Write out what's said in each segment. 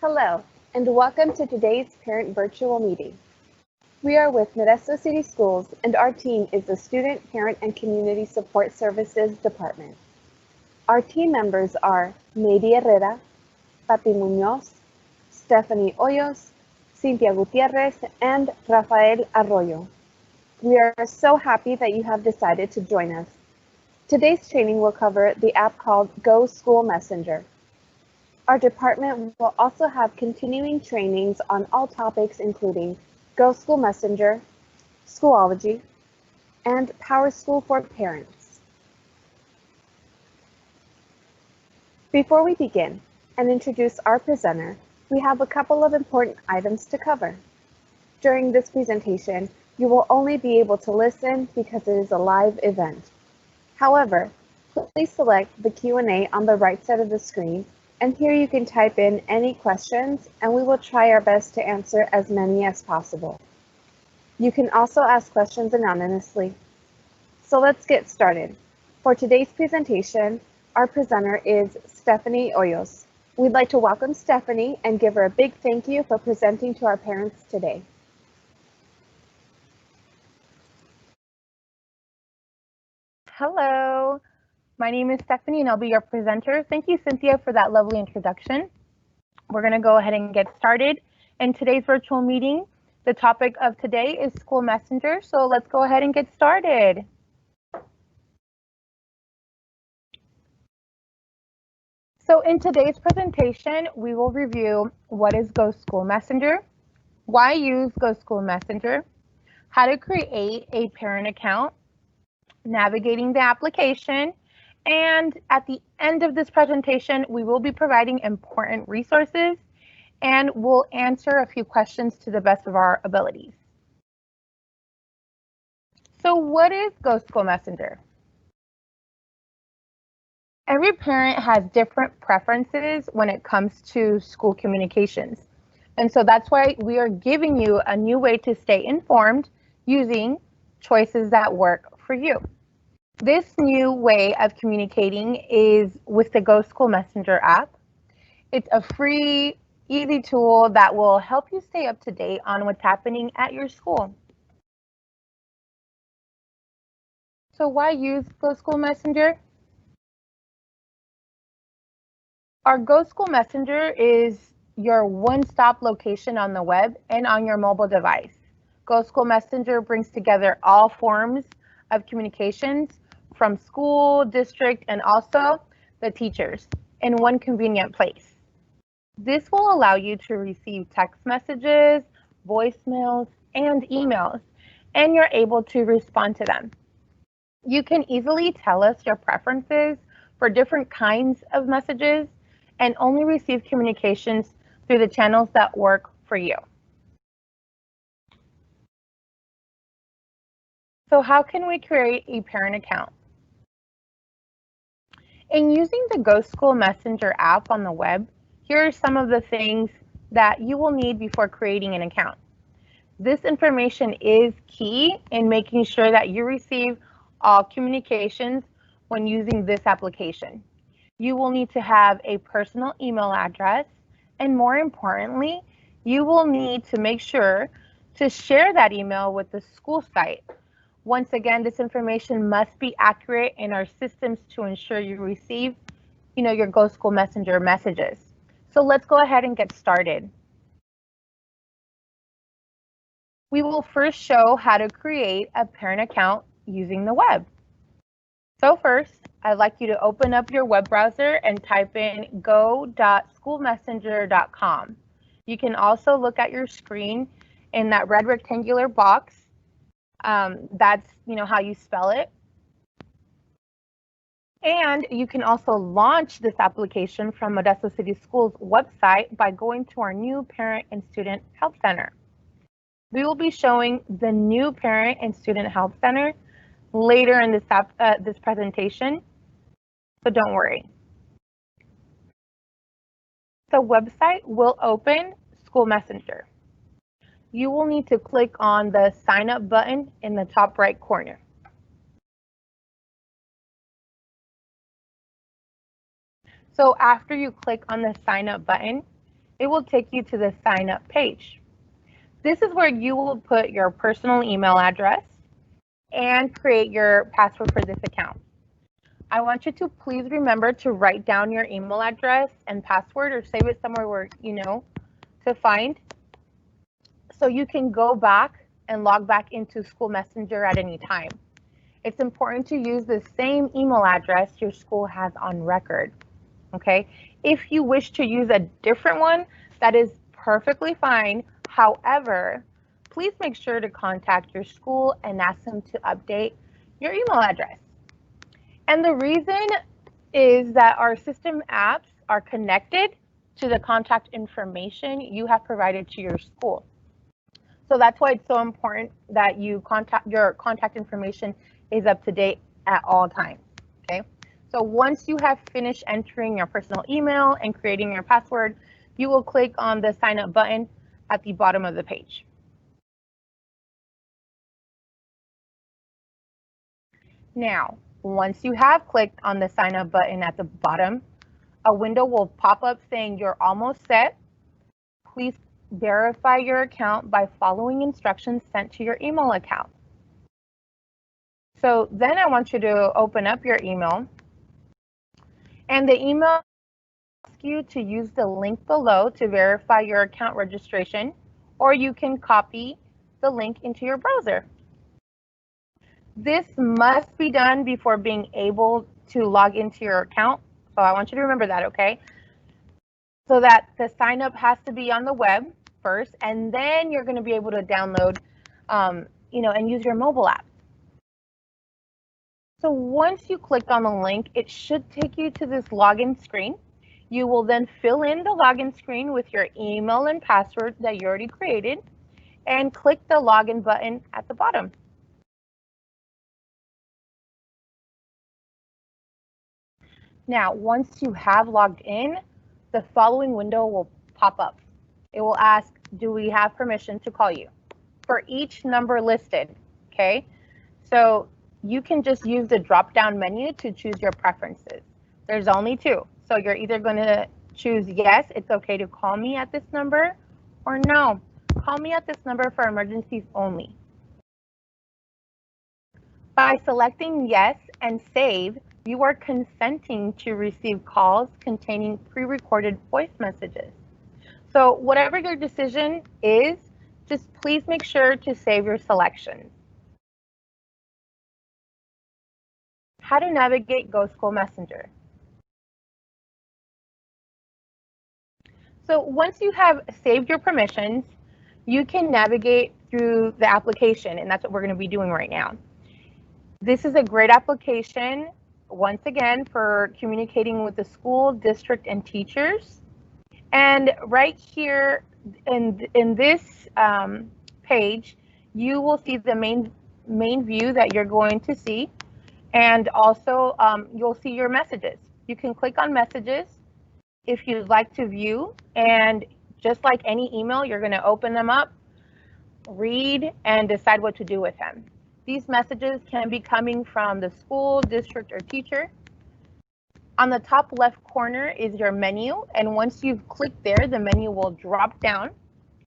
Hello, and welcome to today's parent virtual meeting. We are with Modesto City Schools, and our team is the Student, Parent, and Community Support Services Department. Our team members are Maydi Herrera, Papi Muñoz, Stephanie Hoyos, Cynthia Gutierrez, and Rafael Arroyo. We are so happy that you have decided to join us. Today's training will cover the app called Go School Messenger. Our department will also have continuing trainings on all topics including Go School Messenger, Schoology, and PowerSchool for Parents. Before we begin and introduce our presenter, we have a couple of important items to cover. During this presentation, you will only be able to listen because it is a live event. However, please select the Q&A on the right side of the screen, and here you can type in any questions, and we will try our best to answer as many as possible. You can also ask questions anonymously. So let's get started. For today's presentation, our presenter is Stephanie Hoyos. We'd like to welcome Stephanie and give her a big thank you for presenting to our parents today. Hello, my name is Stephanie and I'll be your presenter. Thank you, Cynthia, for that lovely introduction. We're going to go ahead and get started. In today's virtual meeting, the topic of today is School Messenger, so let's go ahead and get started. So in today's presentation, we will review what is Go School Messenger, why use Go School Messenger, how to create a parent account, navigating the application, and at the end of this presentation, we will be providing important resources and we'll answer a few questions to the best of our abilities. So what is Go School Messenger? Every parent has different preferences when it comes to school communications. And so that's why we are giving you a new way to stay informed using choices that work for you. This new way of communicating is with the Go School Messenger app. It's a free, easy tool that will help you stay up to date on what's happening at your school. So why use Go School Messenger? Our Go School Messenger is your one-stop location on the web and on your mobile device. Go School Messenger brings together all forms of communications from school, district, and also the teachers in one convenient place. This will allow you to receive text messages, voicemails, and emails, and you're able to respond to them. You can easily tell us your preferences for different kinds of messages and only receive communications through the channels that work for you. So how can we create a parent account? In using the Go School Messenger app on the web, here are some of the things that you will need before creating an account. This information is key in making sure that you receive all communications when using this application. You will need to have a personal email address, and more importantly, you will need to make sure to share that email with the school site. Once again, this information must be accurate in our systems to ensure you receive, your Go School Messenger messages. So let's go ahead and get started. We will first show how to create a parent account using the web. So first, I'd like you to open up your web browser and type in go.schoolmessenger.com. You can also look at your screen in that red rectangular box. That's how you spell it. And you can also launch this application from Modesto City Schools website by going to our new Parent and Student Help Center. We will be showing the new Parent and Student Help Center later in this presentation, so don't worry. The website will open School Messenger. You will need to click on the sign up button in the top right corner. So after you click on the sign up button, it will take you to the sign up page. This is where you will put your personal email address and create your password for this account. I want you to please remember to write down your email address and password, or save it somewhere where you know to find, so you can go back and log back into School Messenger at any time. It's important to use the same email address your school has on record, okay? If you wish to use a different one, that is perfectly fine. However, please make sure to contact your school and ask them to update your email address. And the reason is that our system apps are connected to the contact information you have provided to your school. So that's why it's so important that your contact information is up to date at all times, okay? So once you have finished entering your personal email and creating your password, you will click on the sign up button at the bottom of the page. Now, once you have clicked on the sign up button at the bottom, a window will pop up saying you're almost set. Please verify your account by following instructions sent to your email account. So then I want you to open up your email, and the email asks you to use the link below to verify your account registration, or you can copy the link into your browser. This must be done before being able to log into your account. So I want you to remember that, okay? So that the sign up has to be on the web first, and then you're going to be able to download, and use your mobile app. So once you click on the link, it should take you to this login screen. You will then fill in the login screen with your email and password that you already created, and click the login button at the bottom. Now, once you have logged in, the following window will pop up. It will ask, do we have permission to call you? For each number listed, okay? So you can just use the drop-down menu to choose your preferences. There's only two. So you're either going to choose yes, it's okay to call me at this number, or no, call me at this number for emergencies only. By selecting yes and save, you are consenting to receive calls containing pre-recorded voice messages. So whatever your decision is, just please make sure to save your selections. How to navigate Go School Messenger. So once you have saved your permissions, you can navigate through the application, and that's what we're going to be doing right now. This is a great application, once again, for communicating with the school, district, and teachers. And right here in this page, you will see the main view that you're going to see, and also you'll see your messages. You can click on messages if you'd like to view, and just like any email, you're going to open them up, read, and decide what to do with them. These messages can be coming from the school, district, or teacher. On the top left corner is your menu, and once you've clicked there, the menu will drop down.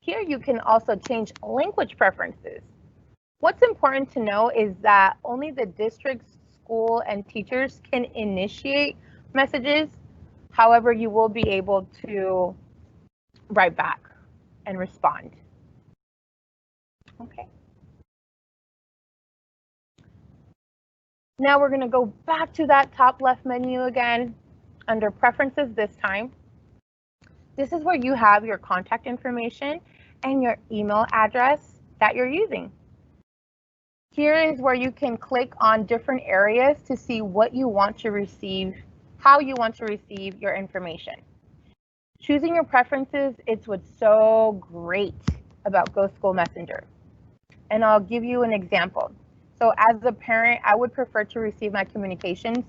Here you can also change language preferences. What's important to know is that only the district, school, and teachers can initiate messages. However, you will be able to write back and respond. Okay. Now we're going to go back to that top left menu again, under preferences this time. This is where you have your contact information and your email address that you're using. Here is where you can click on different areas to see what you want to receive, how you want to receive your information. Choosing your preferences is what's so great about Go School Messenger. And I'll give you an example. So as a parent, I would prefer to receive my communications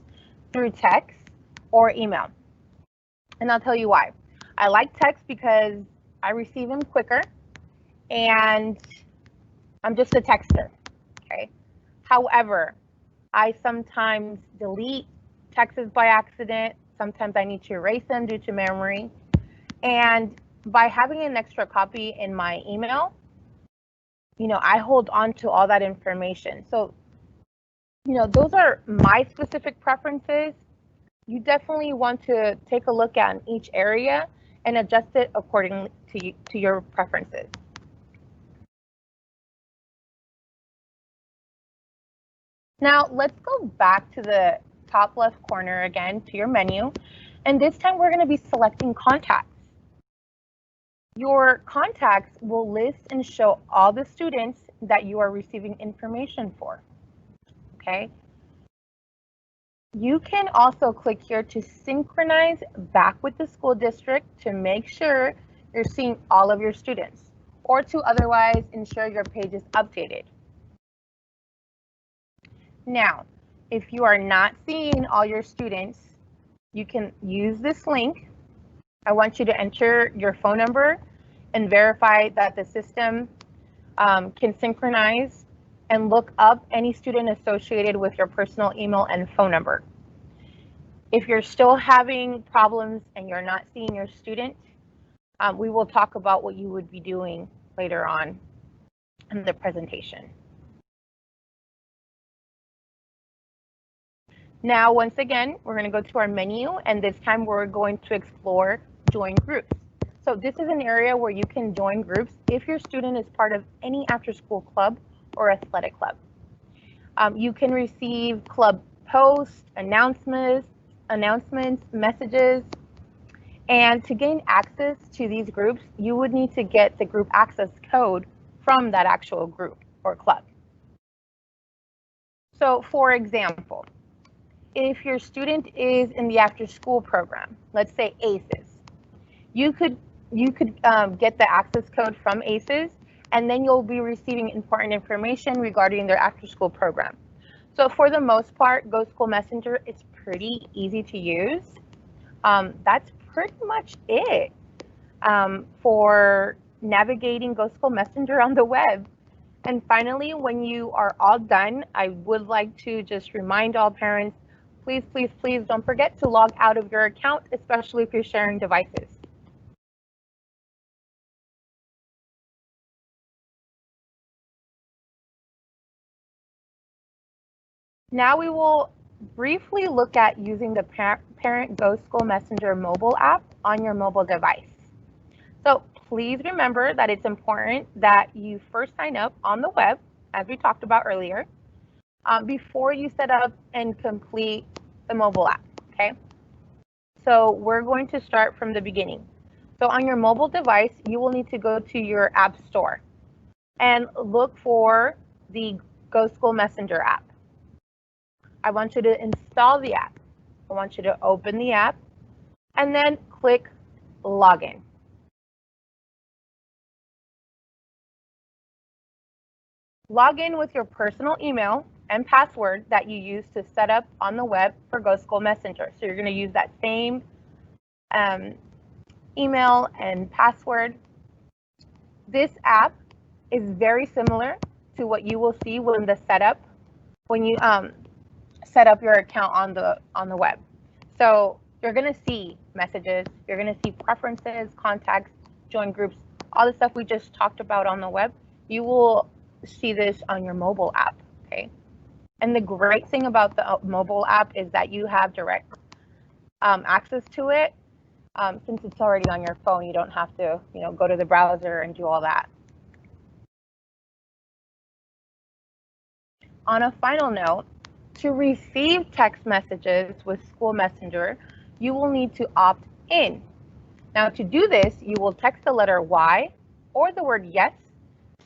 through text or email. And I'll tell you why. I like text because I receive them quicker, and I'm just a texter, okay? However, I sometimes delete texts by accident. Sometimes I need to erase them due to memory. And by having an extra copy in my email, I hold on to all that information. So, those are my specific preferences. You definitely want to take a look at each area and adjust it according to your preferences. Now, let's go back to the top left corner again to your menu. And this time we're going to be selecting contacts. Your contacts will list and show all the students that you are receiving information for. Okay. You can also click here to synchronize back with the school district to make sure you're seeing all of your students, or to otherwise ensure your page is updated. Now, if you are not seeing all your students, you can use this link. I want you to enter your phone number and verify that the system can synchronize and look up any student associated with your personal email and phone number. If you're still having problems and you're not seeing your student, we will talk about what you would be doing later on in the presentation. Now, once again, we're going to go to our menu, and this time we're going to explore join groups. So this is an area where you can join groups if your student is part of any after-school club or athletic club. You can receive club posts, announcements, messages, and to gain access to these groups, you would need to get the group access code from that actual group or club. So for example, if your student is in the after-school program, let's say ACES, you could get the access code from ACES, and then you'll be receiving important information regarding their after-school program. So for the most part, Go School Messenger is pretty easy to use. That's pretty much it for navigating Go School Messenger on the web. And finally, when you are all done, I would like to just remind all parents, please, please, please don't forget to log out of your account, especially if you're sharing devices. Now we will briefly look at using the Parent Go School Messenger mobile app on your mobile device. So please remember that it's important that you first sign up on the web, as we talked about earlier, before you set up and complete the mobile app, okay? So we're going to start from the beginning. So on your mobile device, you will need to go to your app store and look for the Go School Messenger app. I want you to install the app. I want you to open the app and then click Login. Log in with your personal email and password that you use to set up on the web for Go School Messenger. So you're going to use that same email and password. This app is very similar to what you will see when you set up your account on the web. So you're going to see messages, you're going to see preferences, contacts, join groups, all the stuff we just talked about on the web. You will see this on your mobile app, okay? And the great thing about the mobile app is that you have direct access to it. Since it's already on your phone, you don't have to, go to the browser and do all that. On a final note, to receive text messages with School Messenger, you will need to opt in. Now to do this, you will text the letter Y or the word yes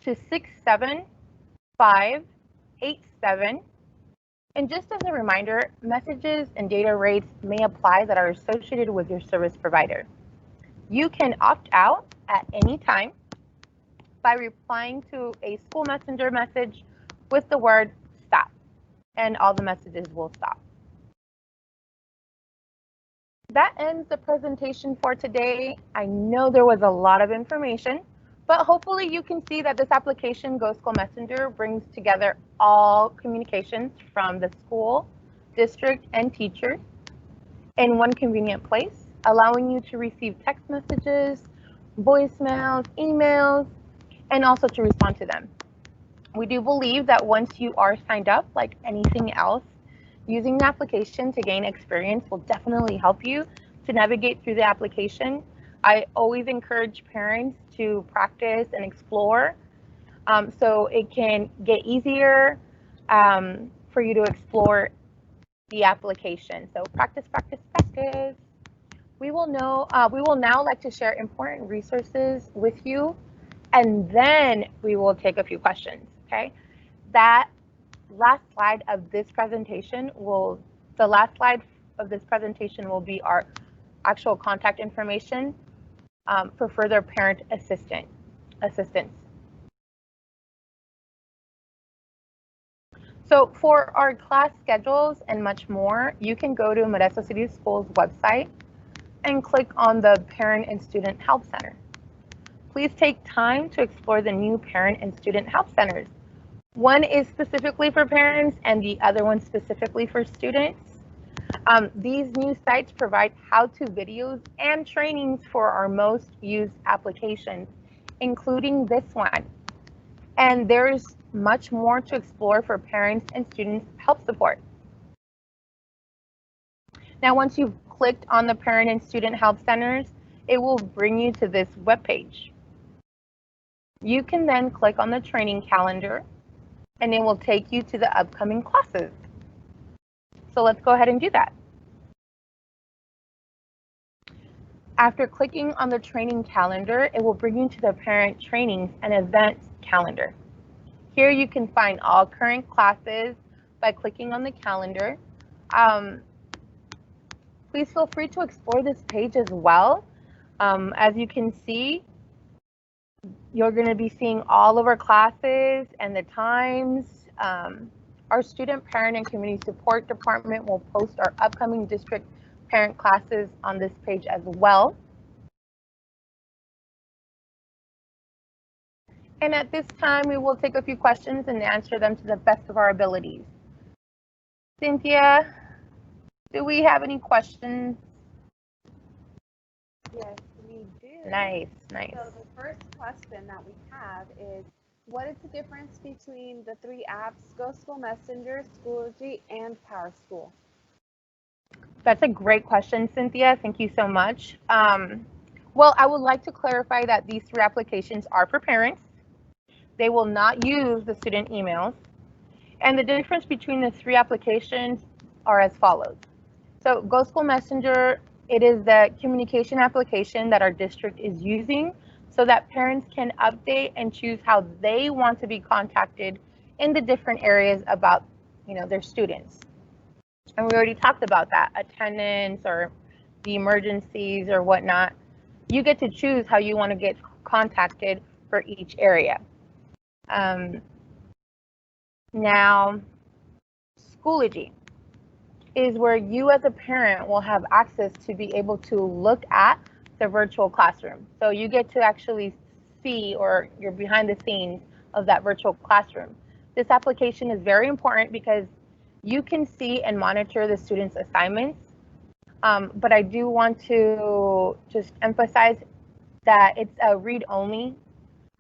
to 67587. And just as a reminder, messages and data rates may apply that are associated with your service provider. You can opt out at any time by replying to a School Messenger message with the word stop, and all the messages will stop. That ends the presentation for today. I know there was a lot of information, but hopefully you can see that this application, Go School Messenger, brings together all communications from the school, district, and teachers in one convenient place, allowing you to receive text messages, voicemails, emails, and also to respond to them. We do believe that once you are signed up, like anything else, using the application to gain experience will definitely help you to navigate through the application. I always encourage parents to practice and explore so it can get easier for you to explore the application. So practice, practice, practice. We will now like to share important resources with you, and then we will take a few questions. Okay, that last slide of this presentation will be our actual contact information for further parent assistance. So for our class schedules and much more, you can go to Modesto City Schools website and click on the Parent and Student Help Center. Please take time to explore the new Parent and Student Help Centers. One is specifically for parents and the other one specifically for students. These new sites provide how-to videos and trainings for our most used applications, including this one. And there's much more to explore for parents and students help support. Now, once you've clicked on the Parent and Student Help Centers, it will bring you to this webpage. You can then click on the training calendar and it will take you to the upcoming classes. So let's go ahead and do that. After clicking on the training calendar, it will bring you to the parent trainings and events calendar. Here you can find all current classes by clicking on the calendar. Please feel free to explore this page as well. As you can see, you're going to be seeing all of our classes and the times. Our student, parent, and community support department will post our upcoming district parent classes on this page as well. And at this time, we will take a few questions and answer them to the best of our abilities. Cynthia, do we have any questions? Yes, we do. Nice, nice. So the first question that we have is, what is the difference between the three apps, Go School Messenger, Schoology, and PowerSchool? That's a great question, Cynthia. Thank you so much. Well, I would like to clarify that these three applications are for parents. They will not use the student emails. And the difference between the three applications are as follows. So Go School Messenger, it is the communication application that our district is using so that parents can update and choose how they want to be contacted in the different areas about, their students. And we already talked about that, attendance or the emergencies or whatnot. You get to choose how you want to get contacted for each area. Now, Schoology is where you as a parent will have access to be able to look at the virtual classroom. So you get to actually see, or you're behind the scenes of that virtual classroom. This application is very important because you can see and monitor the students' assignments. But I do want to just emphasize that it's a read only.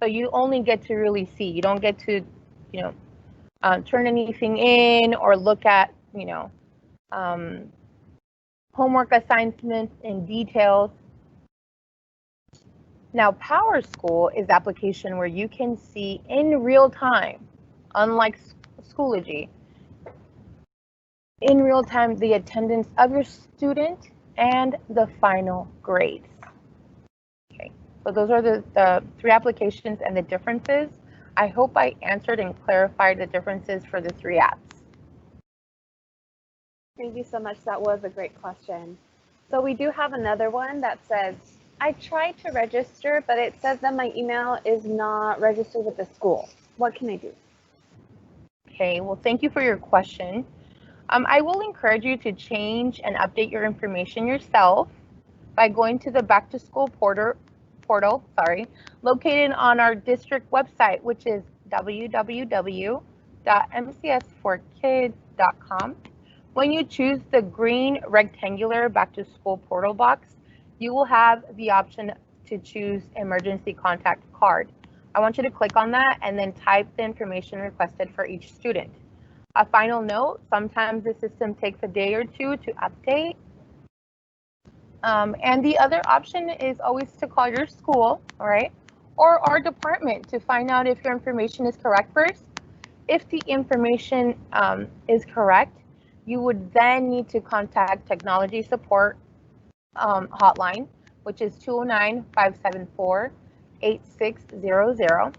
So you only get to really see. You don't get to, turn anything in or look at, homework assignments in details. Now, PowerSchool is the application where you can see in real time, unlike Schoology, in real time the attendance of your student and the final grades. Okay, so those are the three applications and the differences. I hope I answered and clarified the differences for the three apps. Thank you so much. That was a great question. So we do have another one that says, I tried to register, but it says that my email is not registered with the school. What can I do? Okay, well, thank you for your question. I will encourage you to change and update your information yourself by going to the Back to School portal, located on our district website, which is www.mcsforkids.com. When you choose the green rectangular Back to School portal box, you will have the option to choose emergency contact card. I want you to click on that and then type the information requested for each student. A final note, sometimes the system takes a day or two to update. And the other option is always to call your school, all right, or our department to find out if your information is correct first. If the information is correct, you would then need to contact technology support hotline, which is 209-574-8600.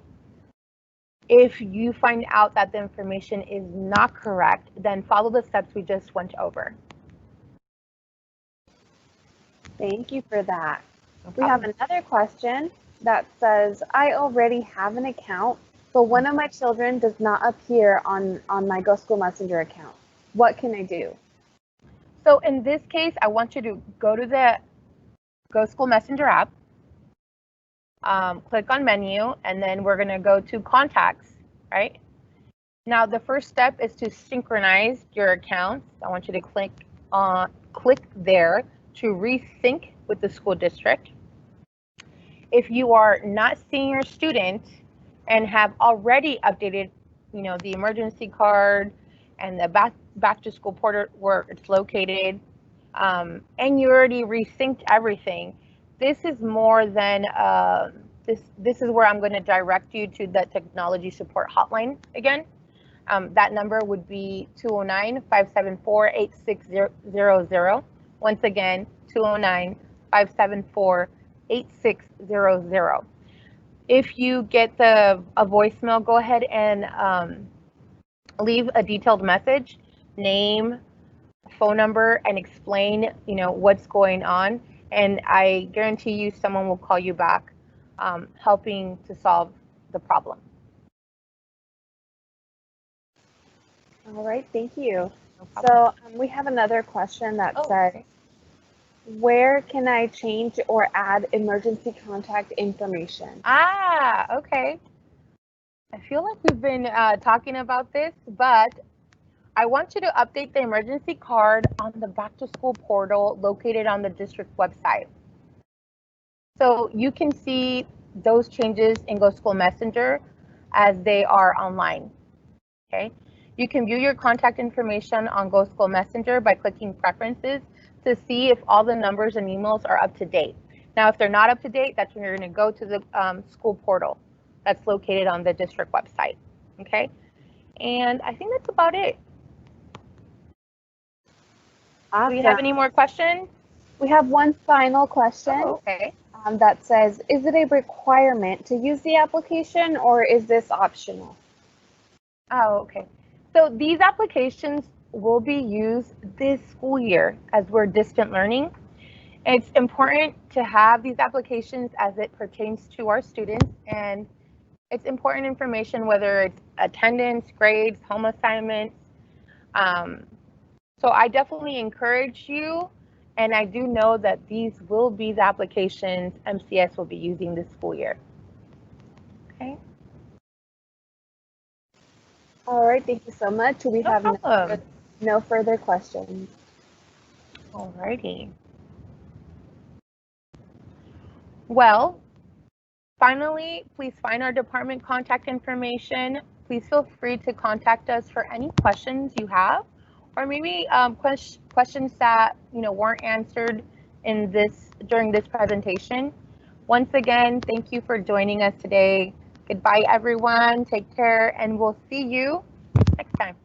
If you find out that the information is not correct, then follow the steps we just went over. Thank you for that. No We have problem. another question that says, I already have an account, but one of my children does not appear on my Go School Messenger account. What can I do? So in this case, I want you to go to the Go School Messenger app, click on menu, and then we're going to go to contacts, right? Now, the first step is to synchronize your accounts. I want you to click there to resync with the school district. If you are not seeing your student and have already updated, the emergency card and the back to school portal where it's located, and you already resynced everything, this is more than this is where I'm going to direct you to the technology support hotline again. That number would be 209-574-8600. Once again, 209-574-8600. If you get a voicemail, go ahead and leave a detailed message, name, phone number, and explain, what's going on. And I guarantee you someone will call you back, helping to solve the problem. All right, thank you. So we have another question that says, okay. Where can I change or add emergency contact information? Okay. I feel like we've been talking about this, but I want you to update the emergency card on the back to school portal located on the district website. So you can see those changes in Go School Messenger as they are online, okay? You can view your contact information on Go School Messenger by clicking preferences to see if all the numbers and emails are up to date. Now, if they're not up to date, that's when you're going to go to the school portal that's located on the district website, okay? And I think that's about it. Awesome. Do we have any more questions? We have one final question Okay. that says, is it a requirement to use the application or is this optional? Okay. So these applications will be used this school year as we're distant learning. It's important to have these applications as it pertains to our students, and it's important information whether it's attendance, grades, home assignments. So I definitely encourage you, and I do know that these will be the applications MCS will be using this school year. Okay. All right, thank you so much. We have no further questions. All righty. Well, finally, please find our department contact information. Please feel free to contact us for any questions you have, or maybe questions that weren't answered during this presentation. Once again, thank you for joining us today. Goodbye, everyone. Take care, and we'll see you next time.